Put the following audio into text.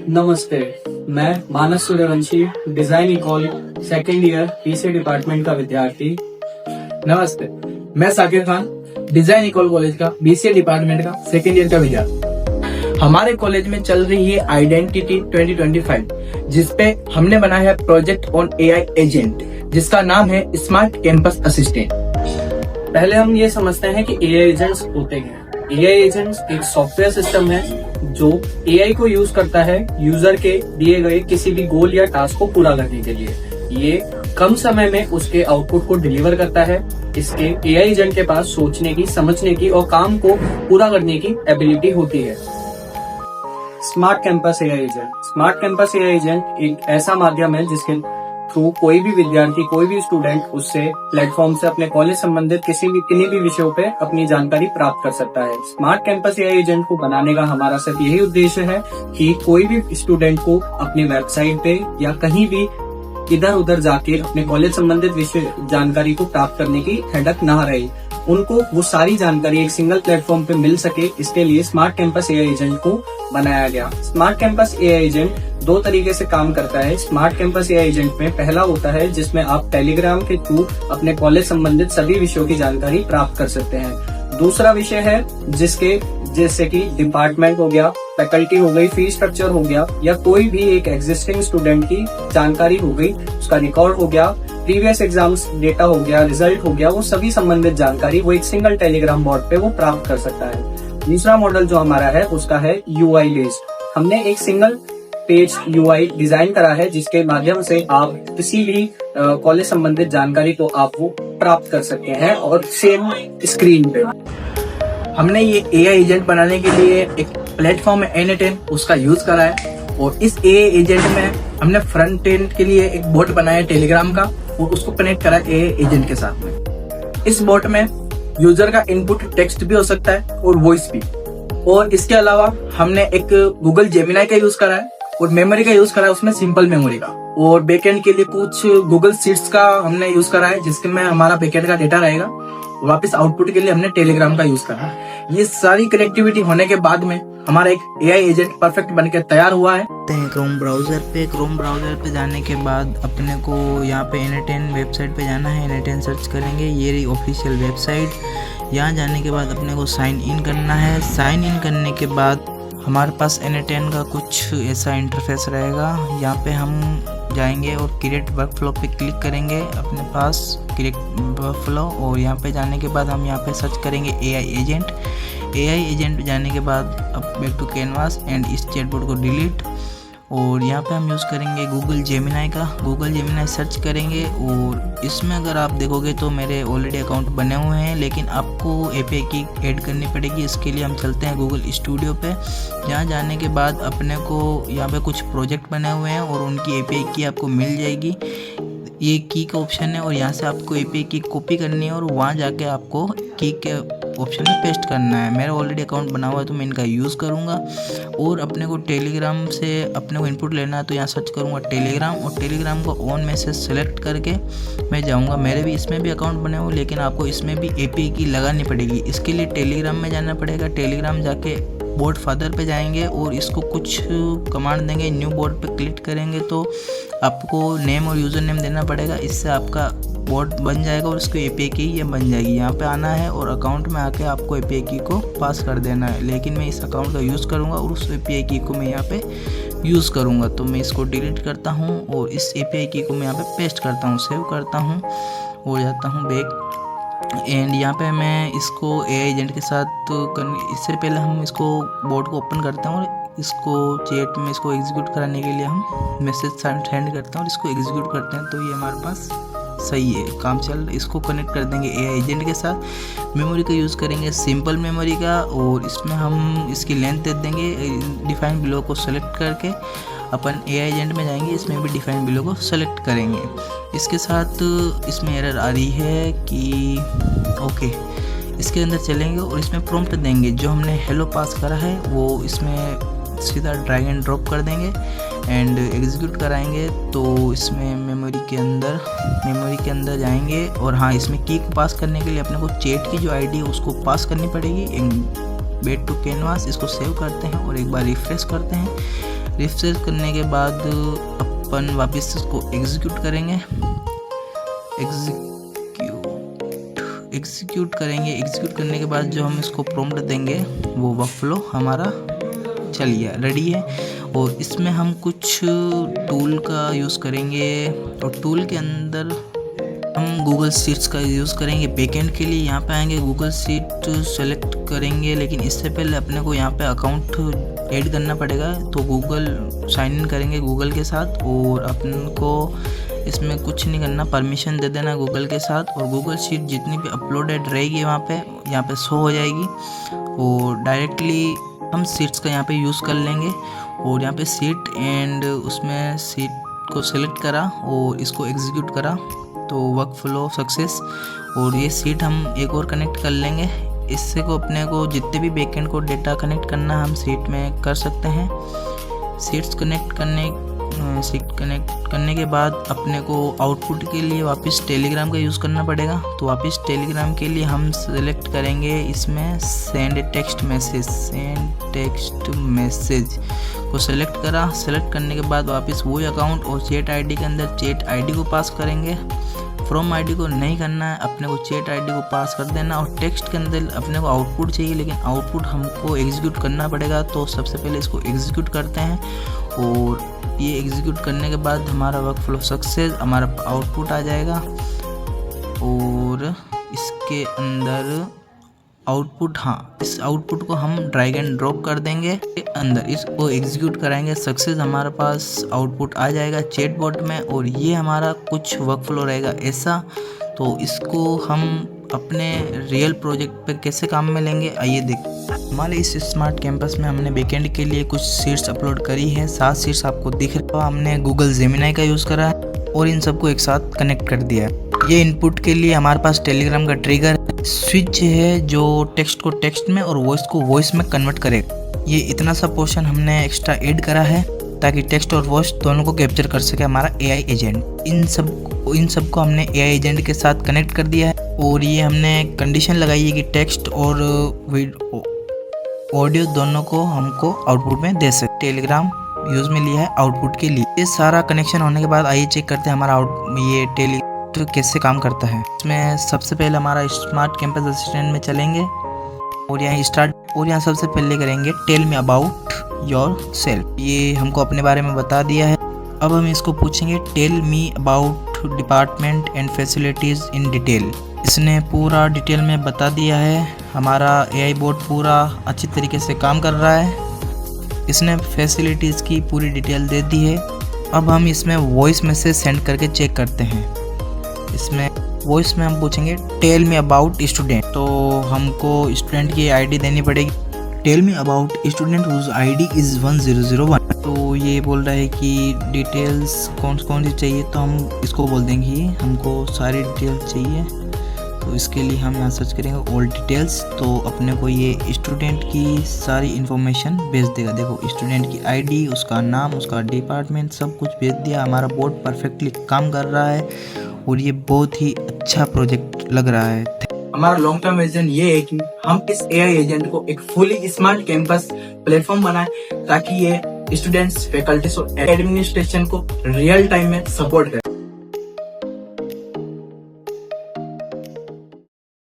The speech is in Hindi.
नमस्ते, मैं Manas Suryavanshi, design ecole second year PC department का विद्यार्थी। नमस्ते, मैं Sakir Khan, design ecole college का बीसीए डिपार्टमेंट का सेकेंड ईयर का विद्यार्थी। हमारे कॉलेज में चल रही है आइडेंटिटी 2025, जिसपे हमने बनाया है प्रोजेक्ट ऑन एआई एजेंट, जिसका नाम है स्मार्ट कैंपस असिस्टेंट। पहले हम ये समझते हैं कि एआई एजेंट्स होते हैं। एआई एजेंट्स एक सॉफ्टवेयर सिस्टम है जो एआई को यूज करता है यूजर के दिए गए किसी भी गोल या टास्क को पूरा करने के लिए। ये कम समय में उसके आउटपुट को डिलीवर करता है। इसके एआई एजेंट के पास सोचने की, समझने की और काम को पूरा करने की एबिलिटी होती है। स्मार्ट कैंपस एआई एजेंट एक ऐसा माध्यम है जिसके थ्रू कोई भी विद्यार्थी, कोई भी स्टूडेंट उससे प्लेटफॉर्म से अपने कॉलेज संबंधित किन्हीं भी विषयों पे अपनी जानकारी प्राप्त कर सकता है। स्मार्ट कैंपस एआई एजेंट को बनाने का हमारा सिर्फ यही उद्देश्य है कि कोई भी स्टूडेंट को अपनी वेबसाइट पे या कहीं भी इधर उधर जाके अपने कॉलेज संबंधित विषय जानकारी को प्राप्त करने की हेडक ना रहे, उनको वो सारी जानकारी एक सिंगल प्लेटफॉर्म पे मिल सके। इसके लिए स्मार्ट कैंपस एआई एजेंट को बनाया गया। स्मार्ट कैंपस एआई एजेंट दो तरीके से काम करता है। स्मार्ट कैंपस एआई एजेंट में पहला होता है जिसमें आप टेलीग्राम के थ्रू अपने कॉलेज संबंधित सभी विषयों की जानकारी प्राप्त कर सकते हैं। दूसरा विषय है जैसे कि डिपार्टमेंट हो गया, फैकल्टी हो गई, फीस स्ट्रक्चर हो गया, या कोई भी एक एग्जिस्टिंग स्टूडेंट की जानकारी हो गई, उसका रिकॉर्ड हो गया, प्रीवियस एग्जाम्स डेटा हो गया, रिजल्ट हो गया, वो सभी संबंधित जानकारी वो एक सिंगल टेलीग्राम बोर्ड पे वो प्राप्त कर सकता है। दूसरा मॉडल जो हमारा है उसका है यूआई बेस्ड। हमने एक सिंगल पेज यूआई डिजाइन करा है जिसके माध्यम से आप किसी भी कॉलेज संबंधित जानकारी को आप वो प्राप्त कर सकते हैं और सेम स्क्रीन पे। हमने ये एआई एजेंट बनाने के लिए एक प्लेटफॉर्म है N10, उसका यूज करा है। और इस एआई एजेंट में हमने फ्रंट एंड के लिए एक बोट बनाया है टेलीग्राम का, और उसको कनेक्ट करा है एआई एजेंट के साथ में। इस बोट में यूजर का इनपुट टेक्स्ट भी हो सकता है और वॉइस भी। और इसके अलावा हमने एक गूगल जेमिनाई का यूज करा है और मेमोरी का यूज करा है, उसमें सिंपल मेमोरी का। और बैकएंड के लिए कुछ गूगल शीट्स का हमने यूज करा है जिसके में हमारा बैकएंड का डेटा रहेगा। वापस आउटपुट के लिए हमने टेलीग्राम का यूज करा है। ये सारी कनेक्टिविटी होने के बाद में हमारा एक एआई एजेंट परफेक्ट बनकर तैयार हुआ है। क्रोम ब्राउजर पे जाने के बाद अपने को यहाँ पे N10 वेबसाइट पे जाना है। N10 सर्च करेंगे, ये रही ऑफिशियल वेबसाइट। यहाँ जाने के बाद अपने को साइन इन करना है। साइन इन करने के बाद हमारे पास N10 का कुछ ऐसा इंटरफेस रहेगा। यहाँ पे हम जाएंगे और क्रिएट वर्कफ्लो पे क्लिक करेंगे, अपने पास क्रिएट वर्कफ्लो। और यहाँ पे जाने के बाद हम यहाँ पे सर्च करेंगे एआई एजेंट जाने के बाद अब बैक टू कैनवास एंड इस चैटबॉट को डिलीट। और यहाँ पे हम यूज़ करेंगे गूगल जेमिनाई सर्च करेंगे। और इसमें अगर आप देखोगे तो मेरे ऑलरेडी अकाउंट बने हुए हैं, लेकिन आपको एपीआई की ऐड करनी पड़ेगी। इसके लिए हम चलते हैं गूगल स्टूडियो पे। यहाँ जाने के बाद अपने को यहाँ पे कुछ प्रोजेक्ट बने हुए हैं और उनकी एपीआई की आपको मिल जाएगी। ये की का ऑप्शन है और यहाँ से आपको एपीआई की कॉपी करनी है और वहाँ जाके आपको की के ऑप्शन में पेस्ट करना है। मेरा ऑलरेडी अकाउंट बना हुआ है तो मैं इनका यूज़ करूँगा। और अपने को टेलीग्राम से अपने को इनपुट लेना है तो यहाँ सर्च करूँगा टेलीग्राम, और टेलीग्राम को ऑन मैसेज सेलेक्ट करके मैं जाऊँगा। मेरे भी इसमें भी अकाउंट बने हुए, लेकिन आपको इसमें भी एपीआई की लगानी पड़ेगी। इसके लिए टेलीग्राम में जाना पड़ेगा। टेलीग्राम जाके बोर्ड फादर पे जाएंगे और इसको कुछ कमांड देंगे। न्यू बोर्ड पे क्लिक करेंगे तो आपको नेम और यूज़र नेम देना पड़ेगा। इससे आपका बोर्ड बन जाएगा और उसको एपीआई की ये बन जाएगी। यहाँ पे आना है और अकाउंट में आके आपको एपीआई की को पास कर देना है। लेकिन मैं इस अकाउंट का यूज़ करूँगा और उस एपीआई की को मैं यहाँ पे यूज़ करूँगा। तो मैं इसको डिलीट करता हूँ और इस एपीआई की को मैं यहाँ पे पेस्ट करता हूँ, सेव करता हूँ और जाता हूँ बैक। एंड यहाँ पे मैं इसको एआई एजेंट के साथ इससे पहले हम इसको बोर्ड को ओपन करते हैं और इसको चैट में इसको एग्जीक्यूट कराने के लिए हम मैसेज सेंड करते हैं और इसको एग्जीक्यूट करते हैं। तो ये हमारे पास सही है, काम चल रहा है। इसको कनेक्ट कर देंगे एआई एजेंट के साथ। मेमोरी का यूज़ करेंगे सिंपल मेमोरी का, और इसमें हम इसकी लेंथ दे देंगे। डिफाइन बिलो को सेलेक्ट करके अपन एआई एजेंट में जाएंगे, इसमें भी डिफाइन बिलो को सेलेक्ट करेंगे। इसके साथ इसमें एरर आ रही है कि ओके, इसके अंदर चलेंगे और इसमें प्रॉम्प्ट देंगे। जो हमने हेलो पास करा है वो इसमें सीधा ड्रैग एंड ड्रॉप कर देंगे एंड एग्जीक्यूट कराएंगे। तो इसमें मेमोरी के अंदर जाएंगे और हाँ, इसमें की को पास करने के लिए अपने को चैट की जो आईडी है उसको पास करनी पड़ेगी। बैक टू कैनवास, इसको सेव करते हैं और एक बार रिफ्रेश करते हैं। रिफ्रेश करने के बाद अपन वापस इसको एग्जीक्यूट करेंगे। एग्जीक्यूट करेंगे। एग्जीक्यूट करने के बाद जो हम इसको प्रॉम्प्ट देंगे वो वर्कफ्लो हमारा चल गया, रेडी है। और इसमें हम कुछ टूल का यूज़ करेंगे और टूल के अंदर हम गूगल शीट्स का यूज़ करेंगे बैकएंड के लिए। यहाँ पे आएंगे, गूगल शीट सेलेक्ट करेंगे, लेकिन इससे पहले अपने को यहाँ पे अकाउंट ऐड करना पड़ेगा। तो गूगल साइन इन करेंगे गूगल के साथ और अपन को इसमें कुछ नहीं करना, परमिशन दे देना गूगल के साथ। और गूगल शीट जितनी भी अपलोडेड रहेगी यहाँ पे शो हो जाएगी और डायरेक्टली हम शीट्स का यहाँ पे यूज़ कर लेंगे। और यहाँ पे शीट एंड उसमें शीट को सिलेक्ट करा और इसको एग्जीक्यूट करा तो वर्क फ्लो सक्सेस। और ये शीट हम एक और कनेक्ट कर लेंगे। इससे को अपने को जितने भी बैकएंड को डेटा कनेक्ट करना हम शीट में कर सकते हैं। शीट्स कनेक्ट करने के बाद अपने को आउटपुट के लिए वापस टेलीग्राम का यूज़ करना पड़ेगा। तो वापस टेलीग्राम के लिए हम सेलेक्ट करेंगे इसमें सेंड टेक्स्ट मैसेज को सेलेक्ट करा। सेलेक्ट करने के बाद वापस वही अकाउंट और चैट आईडी के अंदर चैट आईडी को पास करेंगे। फ्रॉम आईडी को नहीं करना है, अपने को चैट आईडी को पास कर देना। और टेक्स्ट के अंदर अपने को आउटपुट चाहिए, लेकिन आउटपुट हमको एग्जीक्यूट करना पड़ेगा। तो सबसे पहले इसको एग्जीक्यूट करते हैं और ये एग्जीक्यूट करने के बाद हमारा वर्क फ्लो सक्सेस, हमारा आउटपुट आ जाएगा। और इसके अंदर आउटपुट, हाँ, इस आउटपुट को हम ड्रैग एंड ड्रॉप कर देंगे अंदर, इसको एग्जीक्यूट कराएंगे, सक्सेस हमारे पास आउटपुट आ जाएगा चैटबॉट में। और ये हमारा कुछ वर्क फ्लो रहेगा ऐसा। तो इसको हम अपने रियल प्रोजेक्ट पे कैसे काम में लेंगे आइए देख। हमारे इस स्मार्ट कैंपस में हमने बैकएंड के लिए कुछ शीट्स अपलोड करी है। 7 शीट्स आपको दिख रहा है। हमने गूगल जेमिनी का यूज़ करा है और इन सबको एक साथ कनेक्ट कर दिया है। ये इनपुट के लिए हमारे पास टेलीग्राम का ट्रिगर स्विच है जो टेक्स्ट को टेक्स्ट में और वॉइस को वॉइस में कन्वर्ट करेगा। ये इतना सा पोर्शन हमने एक्स्ट्रा ऐड करा है ताकि टेक्स्ट और वॉइस दोनों को कैप्चर कर सके हमारा एआई एजेंट। इन सब को हमने एआई एजेंट के साथ कनेक्ट कर दिया है। और ये हमने कंडीशन लगाई है कि टेक्स्ट और ऑडियो दोनों को हमको आउटपुट में दे सकते। टेलीग्राम यूज़ में लिया है आउटपुट के लिए। ये सारा कनेक्शन होने के बाद आइए चेक करते हैं हमारा ये टेली तो कैसे काम करता है। इसमें सबसे पहले हमारा स्मार्ट कैंपस असिस्टेंट में चलेंगे और यहाँ स्टार्ट और यहाँ सबसे पहले करेंगे tell me about yourself. ये हमको अपने बारे में बता दिया है। अब हम इसको पूछेंगे tell me about department and facilities in detail. इसने पूरा डिटेल में बता दिया है। हमारा एआई बोट पूरा अच्छी तरीके से काम कर रहा है। इसने फैसिलिटीज़ की पूरी डिटेल दे दी है। अब हम इसमें वॉइस मैसेज सेंड करके चेक करते हैं। इसमें वॉइस में हम पूछेंगे टेल मी अबाउट स्टूडेंट। तो हमको स्टूडेंट की आईडी देनी पड़ेगी। Tell me about student whose ID is 1001। तो ये बोल रहा है कि डिटेल्स कौन सी चाहिए। तो हम इसको बोल देंगे हमको सारी डिटेल्स चाहिए। तो इसके लिए हम यहाँ सर्च करेंगे ऑल डिटेल्स। तो अपने को ये स्टूडेंट की सारी इन्फॉर्मेशन भेज देगा। देखो स्टूडेंट की आईडी, उसका नाम, उसका डिपार्टमेंट सब कुछ भेज दिया। हमारा बोर्ड परफेक्टली काम कर रहा है और ये बहुत ही अच्छा प्रोजेक्ट लग रहा है। हमारा लॉन्ग टर्म विजन ये है कि हम इस एआई एजेंट को एक फुली स्मार्ट कैंपस प्लेटफॉर्म बनाएं ताकि ये स्टूडेंट्स, फैकल्टीज और एडमिनिस्ट्रेशन को रियल टाइम में सपोर्ट करे।